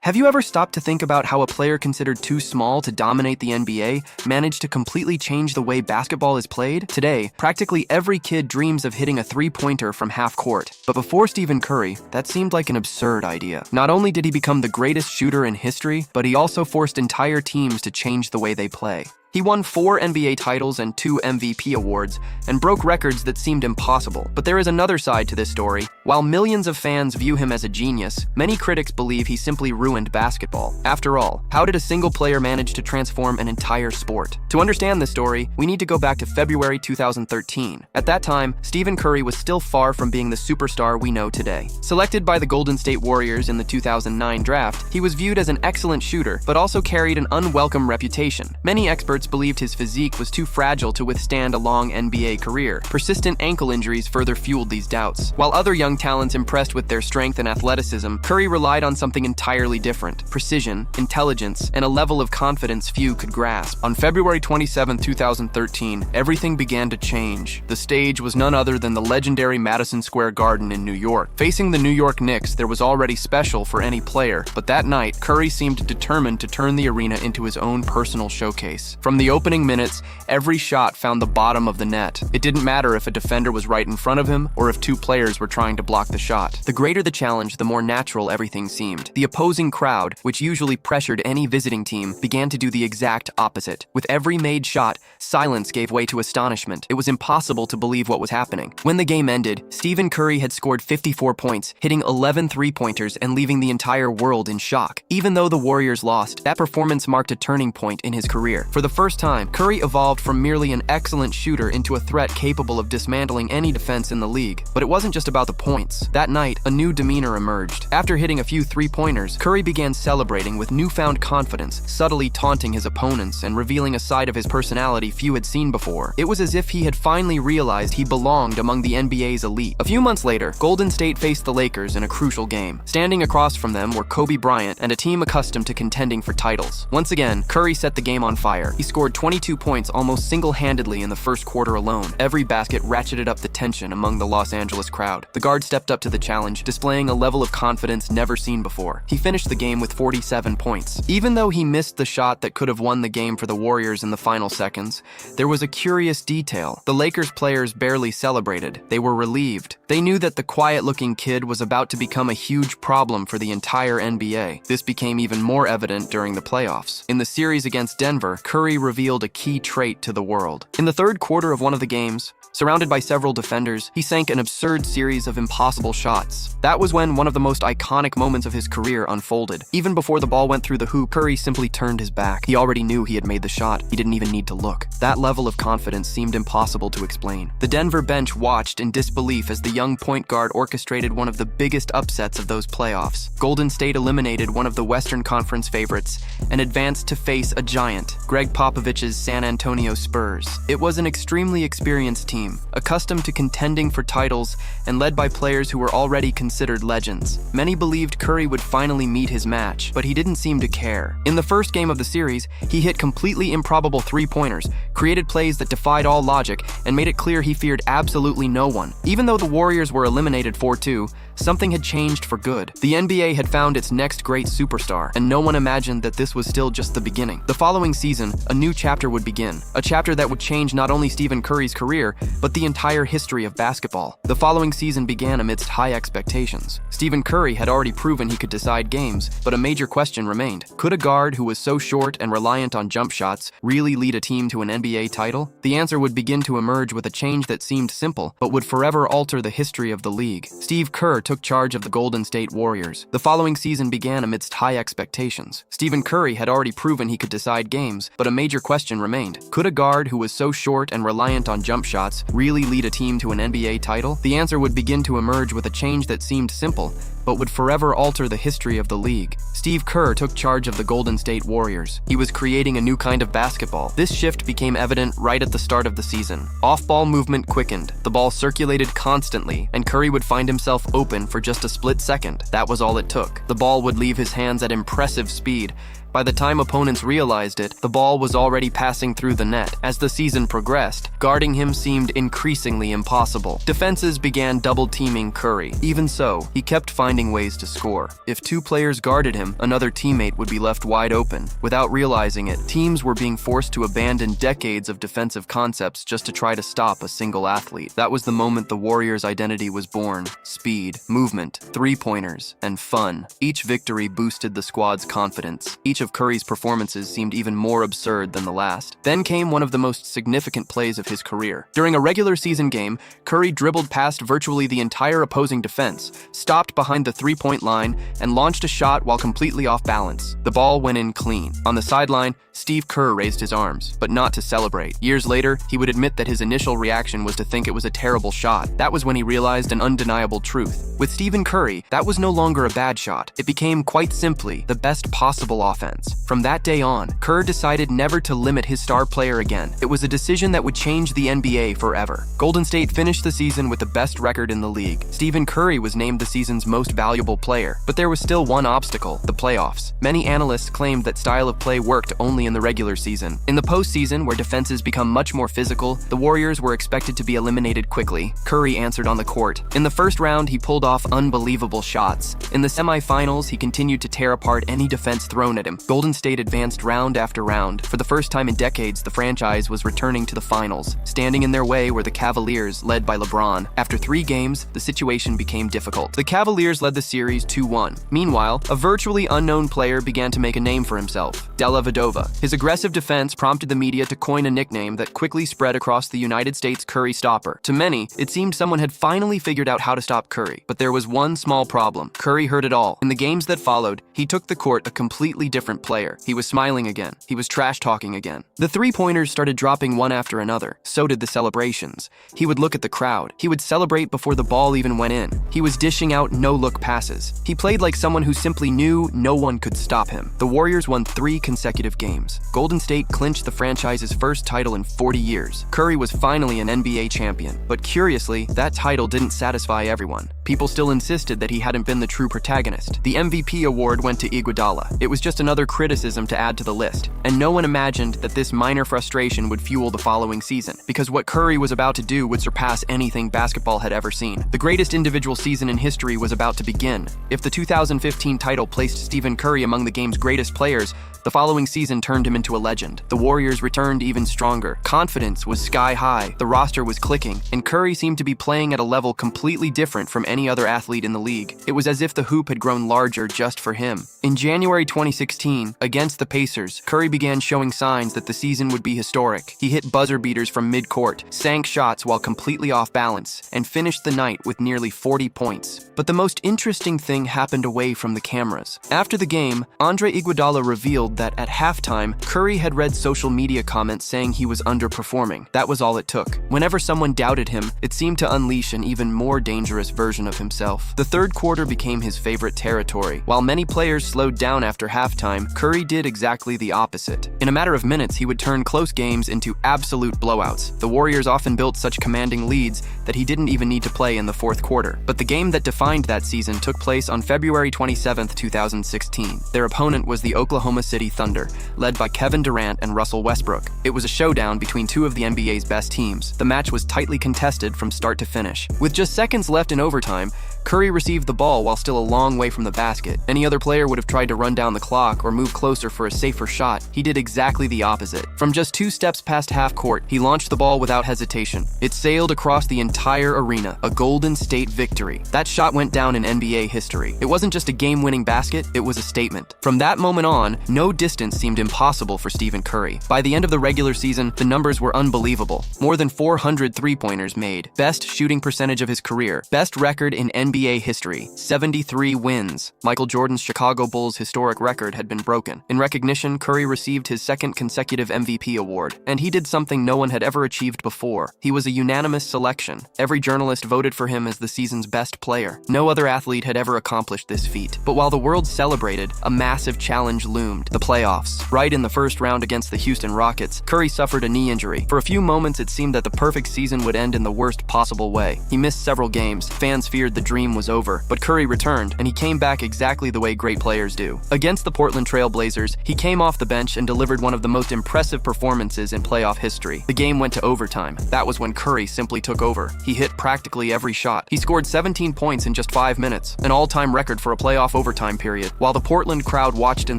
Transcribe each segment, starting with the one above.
Have you ever stopped to think about how a player considered too small to dominate the NBA managed to completely change the way basketball is played? Today, practically every kid dreams of hitting a three-pointer from half court. But before Stephen Curry, that seemed like an absurd idea. Not only did he become the greatest shooter in history, but he also forced entire teams to change the way they play. He won 4 NBA titles and 2 MVP awards, and broke records that seemed impossible. But there is another side to this story. While millions of fans view him as a genius, many critics believe he simply ruined basketball. After all, how did a single player manage to transform an entire sport? To understand this story, we need to go back to February 2013. At that time, Stephen Curry was still far from being the superstar we know today. Selected by the Golden State Warriors in the 2009 draft, he was viewed as an excellent shooter, but also carried an unwelcome reputation. Many experts believed his physique was too fragile to withstand a long NBA career. Persistent ankle injuries further fueled these doubts. While other young talents impressed with their strength and athleticism, Curry relied on something entirely different: precision, intelligence, and a level of confidence few could grasp. On February 27, 2013, everything began to change. The stage was none other than the legendary Madison Square Garden in New York. Facing the New York Knicks, there was already special for any player, but that night, Curry seemed determined to turn the arena into his own personal showcase. From the opening minutes, every shot found the bottom of the net. It didn't matter if a defender was right in front of him or if 2 players were trying to block the shot. The greater the challenge, the more natural everything seemed. The opposing crowd, which usually pressured any visiting team, began to do the exact opposite. With every made shot, silence gave way to astonishment. It was impossible to believe what was happening. When the game ended, Stephen Curry had scored 54 points, hitting 11 three-pointers and leaving the entire world in shock. Even though the Warriors lost, that performance marked a turning point in his career. For the first time, Curry evolved from merely an excellent shooter into a threat capable of dismantling any defense in the league. But it wasn't just about the points. That night, a new demeanor emerged. After hitting a few three-pointers, Curry began celebrating with newfound confidence, subtly taunting his opponents and revealing a side of his personality few had seen before. It was as if he had finally realized he belonged among the NBA's elite. A few months later, Golden State faced the Lakers in a crucial game. Standing across from them were Kobe Bryant and a team accustomed to contending for titles. Once again, Curry set the game on fire. He scored 22 points almost single-handedly in the first quarter alone. Every basket ratcheted up the tension among the Los Angeles crowd. The guard stepped up to the challenge, displaying a level of confidence never seen before. He finished the game with 47 points. Even though he missed the shot that could have won the game for the Warriors in the final seconds, there was a curious detail. The Lakers players barely celebrated. They were relieved. They knew that the quiet-looking kid was about to become a huge problem for the entire NBA. This became even more evident during the playoffs. In the series against Denver, Curry revealed a key trait to the world. In the third quarter of one of the games, surrounded by several defenders, he sank an absurd series of impossible shots. That was when one of the most iconic moments of his career unfolded. Even before the ball went through the hoop, Curry simply turned his back. He already knew he had made the shot. He didn't even need to look. That level of confidence seemed impossible to explain. The Denver bench watched in disbelief as the young point guard orchestrated one of the biggest upsets of those playoffs. Golden State eliminated one of the Western Conference favorites and advanced to face a giant, Greg Popovich's San Antonio Spurs. It was an extremely experienced team, accustomed to contending for titles and led by players who were already considered legends. Many believed Curry would finally meet his match, but he didn't seem to care. In the first game of the series, he hit completely improbable three-pointers, created plays that defied all logic, and made it clear he feared absolutely no one. Even though the Warriors were eliminated 4-2, something had changed for good. The NBA had found its next great superstar, and no one imagined that this was still just the beginning. The following season, a new chapter would begin, a chapter that would change not only Stephen Curry's career, but the entire history of basketball. The following season began amidst high expectations. Stephen Curry had already proven he could decide games, but a major question remained. Could a guard who was so short and reliant on jump shots really lead a team to an NBA title? The answer would begin to emerge with a change that seemed simple, but would forever alter the history of the league. Steve Kerr took charge of the Golden State Warriors. The following season began amidst high expectations. Stephen Curry had already proven he could decide games, but a major question remained. Could a guard who was so short and reliant on jump shots really lead a team to an NBA title? The answer would begin to emerge with a change that seemed simple, but would forever alter the history of the league. Steve Kerr took charge of the Golden State Warriors. He was creating a new kind of basketball. This shift became evident right at the start of the season. Off-ball movement quickened, the ball circulated constantly, and Curry would find himself open for just a split second. That was all it took. The ball would leave his hands at impressive speed. By the time opponents realized it, the ball was already passing through the net. As the season progressed, guarding him seemed seemed increasingly impossible. Defenses began double-teaming Curry. Even so, he kept finding ways to score. If two players guarded him, another teammate would be left wide open. Without realizing it, teams were being forced to abandon decades of defensive concepts just to try to stop a single athlete. That was the moment the Warriors' identity was born. Speed, movement, three-pointers, and fun. Each victory boosted the squad's confidence. Each of Curry's performances seemed even more absurd than the last. Then came one of the most significant plays of his career. During a regular season game, Curry dribbled past virtually the entire opposing defense, stopped behind the three-point line, and launched a shot while completely off balance. The ball went in clean. On the sideline, Steve Kerr raised his arms, but not to celebrate. Years later, he would admit that his initial reaction was to think it was a terrible shot. That was when he realized an undeniable truth. With Stephen Curry, that was no longer a bad shot. It became, quite simply, the best possible offense. From that day on, Kerr decided never to limit his star player again. It was a decision that would change the NBA forever. Golden State finished the season with the best record in the league. Stephen Curry was named the season's most valuable player, but there was still one obstacle: the playoffs. Many analysts claimed that style of play worked only in the regular season. In the postseason, where defenses become much more physical, the Warriors were expected to be eliminated quickly. Curry answered on the court. In the first round, he pulled off unbelievable shots. In the semifinals, he continued to tear apart any defense thrown at him. Golden State advanced round after round. For the first time in decades, the franchise was returning to the finals. Standing in their way were the Cavaliers, led by LeBron. After 3 games, the situation became difficult. The Cavaliers led the series 2-1. Meanwhile, a virtually unknown player began to make a name for himself: Della Vadova. His aggressive defense prompted the media to coin a nickname that quickly spread across the United States: Curry Stopper. To many, it seemed someone had finally figured out how to stop Curry. But there was one small problem. Curry heard it all. In the games that followed, he took the court a completely different player. He was smiling again. He was trash-talking again. The three-pointers started dropping one after another. So did the celebrations. He would look at the crowd. He would celebrate before the ball even went in. He was dishing out no-look passes. He played like someone who simply knew no one could stop him. The Warriors won 3 consecutive games. Golden State clinched the franchise's first title in 40 years. Curry was finally an NBA champion. But curiously, that title didn't satisfy everyone. People still insisted that he hadn't been the true protagonist. The MVP award went to Iguodala. It was just another criticism to add to the list. And no one imagined that this minor frustration would fuel the following season, because what Curry was about to do would surpass anything basketball had ever seen. The greatest individual season in history was about to begin. If the 2015 title placed Stephen Curry among the game's greatest players, the following season turned him into a legend. The Warriors returned even stronger. Confidence was sky high, the roster was clicking, and Curry seemed to be playing at a level completely different from any other athlete in the league. It was as if the hoop had grown larger just for him. In January 2016, against the Pacers, Curry began showing signs that the season would be historic. He hit buzzer beaters from mid-court, sank shots while completely off balance, and finished the night with nearly 40 points. But the most interesting thing happened away from the cameras. After the game, Andre Iguodala revealed that at halftime, Curry had read social media comments saying he was underperforming. That was all it took. Whenever someone doubted him, it seemed to unleash an even more dangerous version of himself. The third quarter became his favorite territory. While many players slowed down after halftime, Curry did exactly the opposite. In a matter of minutes, he would turn close games into absolute blowouts. The Warriors often built such commanding leads that he didn't even need to play in the fourth quarter. But the game that defined that season took place on February 27, 2016. Their opponent was the Oklahoma City Thunder, led by Kevin Durant and Russell Westbrook. It was a showdown between two of the NBA's best teams. The match was tightly contested from start to finish. With just seconds left in overtime, Curry received the ball while still a long way from the basket. Any other player would have tried to run down the clock or move closer for a safer shot. He did exactly the opposite. From just 2 steps past half court, he launched the ball without hesitation. It sailed across the entire arena, a Golden State victory. That shot went down in NBA history. It wasn't just a game-winning basket, it was a statement. From that moment on, no distance seemed impossible for Stephen Curry. By the end of the regular season, the numbers were unbelievable. More than 400 three-pointers made. Best shooting percentage of his career. Best record in NBA history. 73 wins. Michael Jordan's Chicago Bulls' historic record had been broken. In recognition, Curry received his second consecutive MVP award. And he did something no one had ever achieved before. He was a unanimous selection. Every journalist voted for him as the season's best player. No other athlete had ever accomplished this feat. But while the world celebrated, a massive challenge loomed. The playoffs. Right in the first round against the Houston Rockets, Curry suffered a knee injury. For a few moments, it seemed that the perfect season would end in the worst possible way. He missed several games. Fans feared the dream dream was over, but Curry returned, and he came back exactly the way great players do. Against the Portland Trail Blazers, he came off the bench and delivered one of the most impressive performances in playoff history. The game went to overtime. That was when Curry simply took over. He hit practically every shot. He scored 17 points in just 5 minutes, an all-time record for a playoff overtime period. While the Portland crowd watched in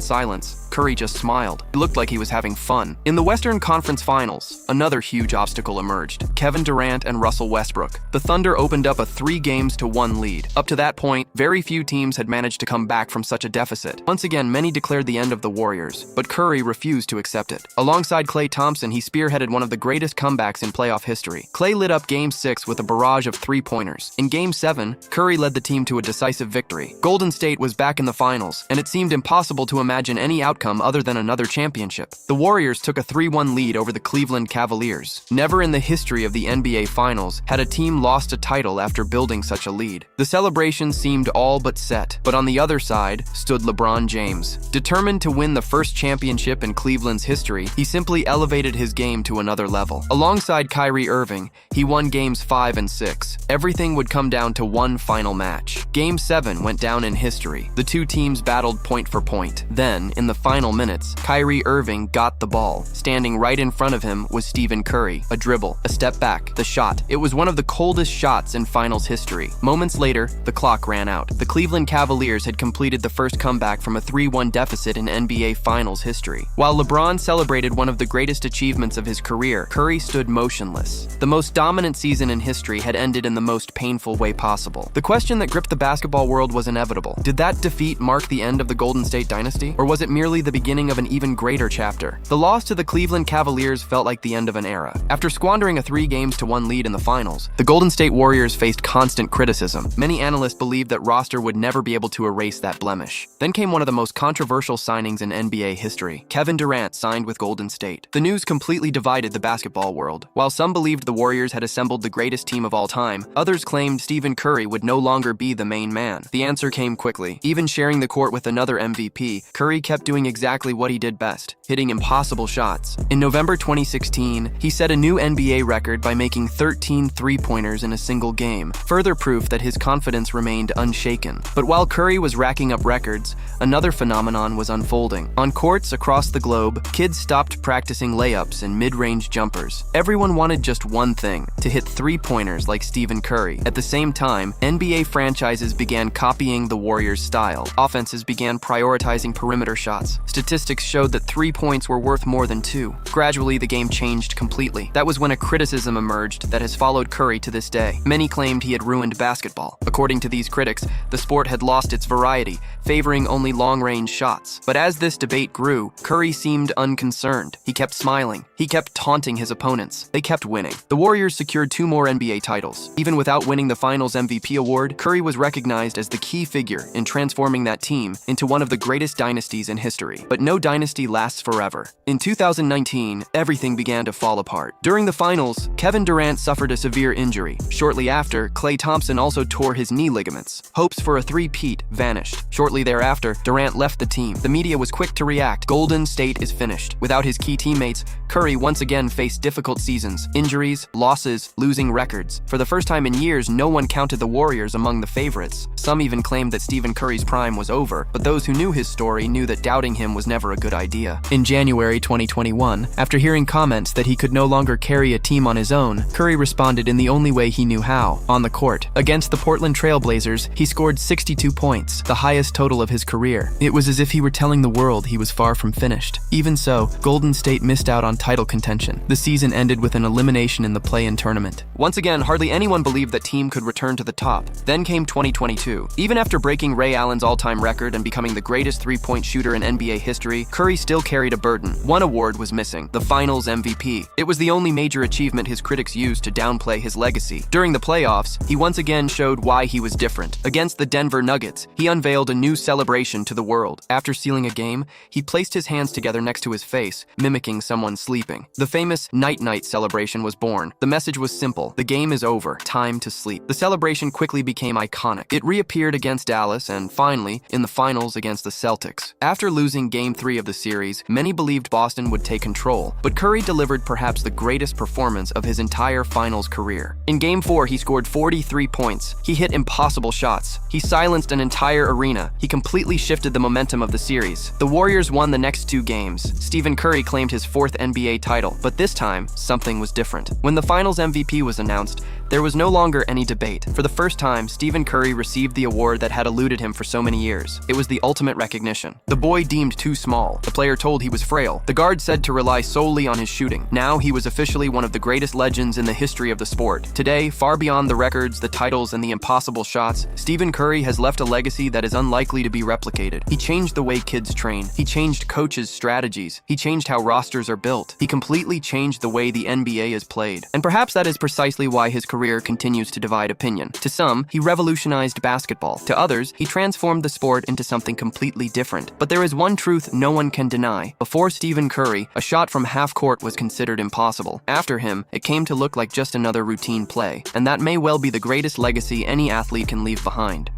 silence, Curry just smiled. It looked like he was having fun. In the Western Conference Finals, another huge obstacle emerged: Kevin Durant and Russell Westbrook. The Thunder opened up a 3-1 lead. Up to that point, very few teams had managed to come back from such a deficit. Once again, many declared the end of the Warriors, but Curry refused to accept it. Alongside Klay Thompson, he spearheaded one of the greatest comebacks in playoff history. Klay lit up Game 6 with a barrage of 3-pointers. In Game 7, Curry led the team to a decisive victory. Golden State was back in the finals, and it seemed impossible to imagine any outcome other than another championship. The Warriors took a 3-1 lead over the Cleveland Cavaliers. Never in the history of the NBA Finals had a team lost a title after building such a lead. The celebration seemed all but set, but on the other side stood LeBron James. Determined to win the first championship in Cleveland's history, he simply elevated his game to another level. Alongside Kyrie Irving, he won Games 5 and 6. Everything would come down to one final match. Game 7 went down in history. The two teams battled point for point. Then, in the final minutes, Kyrie Irving got the ball. Standing right in front of him was Stephen Curry. A dribble, a step back, the shot. It was one of the coldest shots in finals history. Moments later, the clock ran out. The Cleveland Cavaliers had completed the first comeback from a 3-1 deficit in NBA Finals history. While LeBron celebrated one of the greatest achievements of his career, Curry stood motionless. The most dominant season in history had ended in the most painful way possible. The question that gripped the basketball world was inevitable. Did that defeat mark the end of the Golden State dynasty? Or was it merely the beginning of an even greater chapter? The loss to the Cleveland Cavaliers felt like the end of an era. After squandering a 3-1 lead in the finals, the Golden State Warriors faced constant criticism. Many analysts believed that roster would never be able to erase that blemish. Then came one of the most controversial signings in NBA history. Kevin Durant signed with Golden State. The news completely divided the basketball world. While some believed the Warriors had assembled the greatest team of all time, others claimed Stephen Curry would no longer be the main man. The answer came quickly. Even sharing the court with another MVP, Curry kept doing exactly what he did best: hitting impossible shots. In November 2016, he set a new NBA record by making 13 3-pointers in a single game, further proof that his confidence remained unshaken. But while Curry was racking up records, another phenomenon was unfolding. On courts across the globe, kids stopped practicing layups and mid-range jumpers. Everyone wanted just one thing: to hit 3-pointers like Stephen Curry. At the same time, NBA franchises began copying the Warriors' style. Offenses began prioritizing perimeter shots. Statistics showed that 3 points were worth more than 2. Gradually, the game changed completely. That was when a criticism emerged that has followed Curry to this day. Many claimed he had ruined basketball. According to these critics, the sport had lost its variety, favoring only long-range shots. But as this debate grew, Curry seemed unconcerned. He kept smiling. He kept taunting his opponents. They kept winning. The Warriors secured 2 more NBA titles. Even without winning the Finals MVP award, Curry was recognized as the key figure in transforming that team into one of the greatest dynasties in history. But no dynasty lasts forever. In 2019, everything began to fall apart. During the finals, Kevin Durant suffered a severe injury. Shortly after, Klay Thompson also tore his knee ligaments. Hopes for a three-peat vanished. Shortly thereafter, Durant left the team. The media was quick to react. Golden State is finished. Without his key teammates, Curry once again faced difficult seasons, injuries, losses, losing records. For the first time in years, no one counted the Warriors among the favorites. Some even claimed that Stephen Curry's prime was over, but those who knew his story knew that doubting him was never a good idea. In January 2021, after hearing comments that he could no longer carry a team on his own, Curry responded in the only way he knew how: on the court. Against the Portland Trail Blazers, he scored 62 points, the highest total of his career. It was as if he were telling the world he was far from finished. Even so, Golden State missed out on title contention. The season ended with an elimination in the play-in tournament. Once again, hardly anyone believed that team could return to the top. Then came 2022. Even after breaking Ray Allen's all-time record and becoming the greatest three-point shooter in NBA history, Curry still carried a burden. One award was missing: the Finals MVP. It was the only major achievement his critics used to downplay his legacy. During the playoffs, he once again showed why he was different. Against the Denver Nuggets, he unveiled a new celebration to the world. After sealing a game, he placed his hands together next to his face, mimicking someone sleeping. The famous night-night celebration was born. The message was simple: the game is over, time to sleep. The celebration quickly became iconic. It reappeared against Dallas and, finally, in the finals against the Celtics. After losing Game 3 of the series, many believed Boston would take control, but Curry delivered perhaps the greatest performance of his entire finals career. In Game 4, he scored 43 points. He He hit impossible shots. He silenced an entire arena. He completely shifted the momentum of the series. The Warriors won the next 2 games. Stephen Curry claimed his 4th NBA title, but this time, something was different. When the Finals MVP was announced, there was no longer any debate. For the first time, Stephen Curry received the award that had eluded him for so many years. It was the ultimate recognition. The boy deemed too small. The player told he was frail. The guard said to rely solely on his shooting. Now he was officially one of the greatest legends in the history of the sport. Today, far beyond the records, the titles, and the impossible shots, Stephen Curry has left a legacy that is unlikely to be replicated. He changed the way kids train. He changed coaches' strategies. He changed how rosters are built. He completely changed the way the NBA is played. And perhaps that is precisely why his career continues to divide opinion. To some, he revolutionized basketball. To others, he transformed the sport into something completely different. But there is one truth no one can deny. Before Stephen Curry, a shot from half court was considered impossible. After him, it came to look like just another routine play. And that may well be the greatest legacy any athlete can leave behind.